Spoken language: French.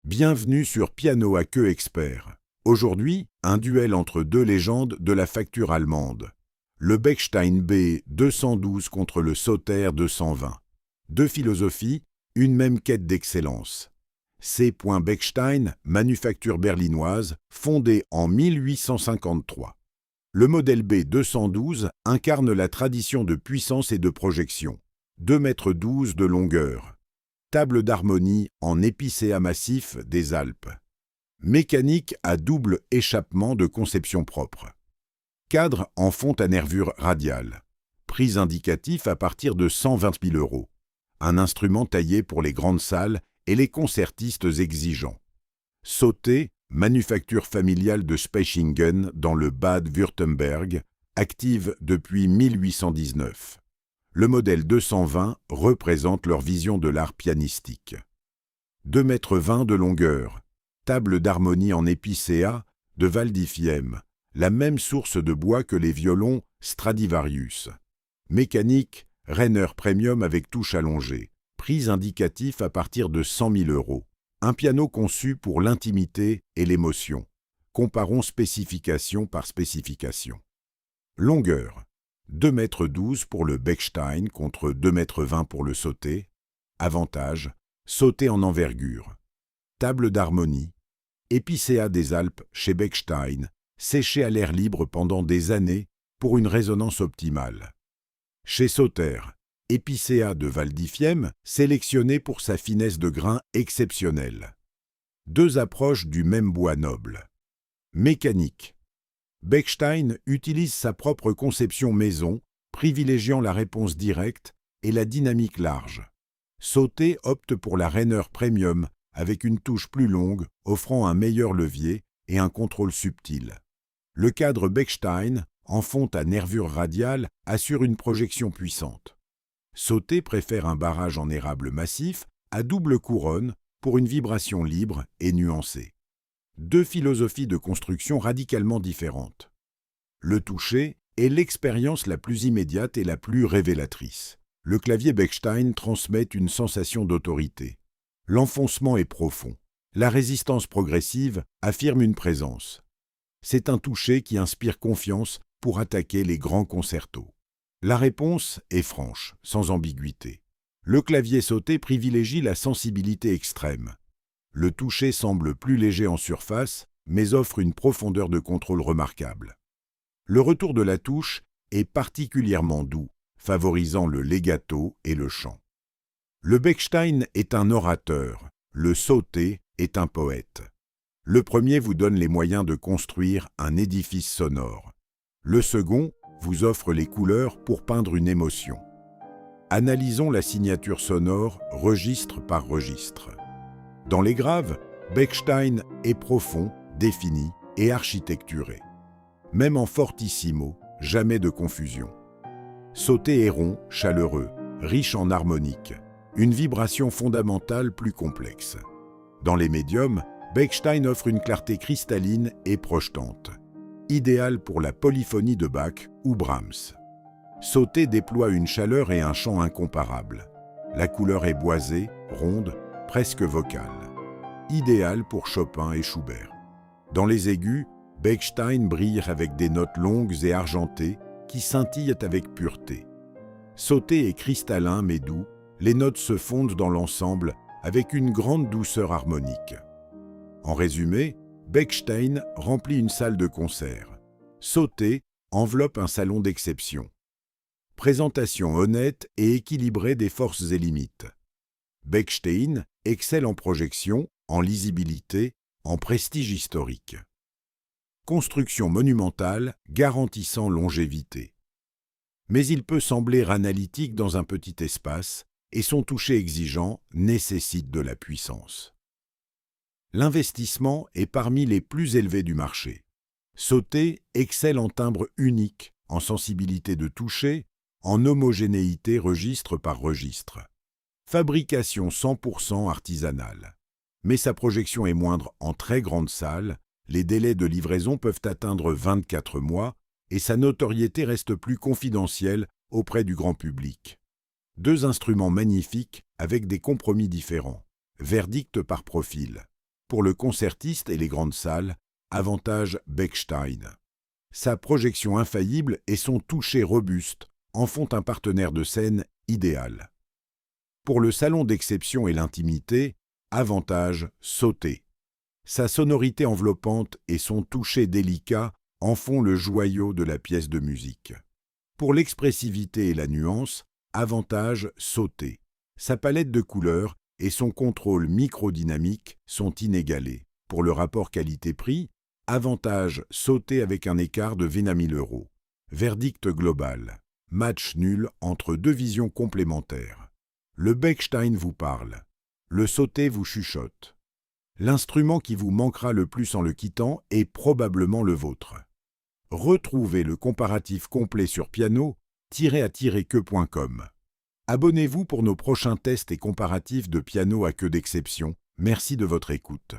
Bienvenue sur Piano à queue expert. Aujourd'hui, un duel entre deux légendes de la facture allemande. Le Bechstein B212 contre le Sauter 220. Deux philosophies, une même quête d'excellence. C. Bechstein, manufacture berlinoise, fondée en 1853. Le modèle B212 incarne la tradition de puissance et de projection. 2,12 m de longueur. Table d'harmonie en épicéa massif des Alpes. Mécanique à double échappement de conception propre. Cadre en fonte à nervure radiale. Prix indicatif à partir de 120 000 €. Un instrument taillé pour les grandes salles et les concertistes exigeants. Sauter, manufacture familiale de Spaichingen dans le Bade-Württemberg, active depuis 1819. Le modèle 220 représente leur vision de l'art pianistique. 2,20 m de longueur, table d'harmonie en épicéa de Waldifiem, la même source de bois que les violons Stradivarius. Mécanique, Renner Premium avec touche allongée, prix indicatif à partir de 100 000 €. Un piano conçu pour l'intimité et l'émotion. Comparons spécification par spécification. Longueur, 2,12 m pour le Bechstein contre 2,20 m pour le Sauter. Avantage, Sauter en envergure. Table d'harmonie, épicéa des Alpes chez Bechstein, séché à l'air libre pendant des années pour une résonance optimale. Chez Sauter, épicéa de Waldifiem, sélectionné pour sa finesse de grain exceptionnelle. Deux approches du même bois noble. Mécanique. Bechstein utilise sa propre conception maison, privilégiant la réponse directe et la dynamique large. Sauter opte pour la Renner Premium avec une touche plus longue, offrant un meilleur levier et un contrôle subtil. Le cadre Bechstein, en fonte à nervure radiale, assure une projection puissante. Sauter préfère un barrage en érable massif à double couronne pour une vibration libre et nuancée. Deux philosophies de construction radicalement différentes. Le toucher est l'expérience la plus immédiate et la plus révélatrice. Le clavier Bechstein transmet une sensation d'autorité. L'enfoncement est profond. La résistance progressive affirme une présence. C'est un toucher qui inspire confiance pour attaquer les grands concertos. La réponse est franche, sans ambiguïté. Le clavier Sauter privilégie la sensibilité extrême. Le toucher semble plus léger en surface, mais offre une profondeur de contrôle remarquable. Le retour de la touche est particulièrement doux, favorisant le legato et le chant. Le Bechstein est un orateur, le Sauter est un poète. Le premier vous donne les moyens de construire un édifice sonore. Le second vous offre les couleurs pour peindre une émotion. Analysons la signature sonore registre par registre. Dans les graves, Bechstein est profond, défini et architecturé. Même en fortissimo, jamais de confusion. Sauter est rond, chaleureux, riche en harmonique, une vibration fondamentale plus complexe. Dans les médiums, Bechstein offre une clarté cristalline et projetante, idéale pour la polyphonie de Bach ou Brahms. Sauter déploie une chaleur et un chant incomparables. La couleur est boisée, ronde, presque vocale. Idéale pour Chopin et Schubert. Dans les aigus, Bechstein brille avec des notes longues et argentées qui scintillent avec pureté. Sauter est cristallin mais doux, les notes se fondent dans l'ensemble avec une grande douceur harmonique. En résumé, Bechstein remplit une salle de concert. Sauter enveloppe un salon d'exception. Présentation honnête et équilibrée des forces et limites. Bechstein excelle en projection, en lisibilité, en prestige historique. Construction monumentale garantissant longévité. Mais il peut sembler analytique dans un petit espace et son toucher exigeant nécessite de la puissance. L'investissement est parmi les plus élevés du marché. Sauter excelle en timbre unique, en sensibilité de toucher, en homogénéité registre par registre. Fabrication 100% artisanale. Mais sa projection est moindre en très grande salle, les délais de livraison peuvent atteindre 24 mois et sa notoriété reste plus confidentielle auprès du grand public. Deux instruments magnifiques avec des compromis différents. Verdict par profil. Pour le concertiste et les grandes salles, avantage Bechstein. Sa projection infaillible et son toucher robuste en font un partenaire de scène idéal. Pour le salon d'exception et l'intimité, avantage Sauter. Sa sonorité enveloppante et son toucher délicat en font le joyau de la pièce de musique. Pour l'expressivité et la nuance, avantage Sauter. Sa palette de couleurs et son contrôle microdynamique sont inégalés. Pour le rapport qualité-prix, avantage Sauter avec un écart de 20 000 €. Verdict global. Match nul entre deux visions complémentaires. Le Bechstein vous parle. Le Sauter vous chuchote. L'instrument qui vous manquera le plus en le quittant est probablement le vôtre. Retrouvez le comparatif complet sur piano-à-queue.com. Abonnez-vous pour nos prochains tests et comparatifs de piano à queue d'exception. Merci de votre écoute.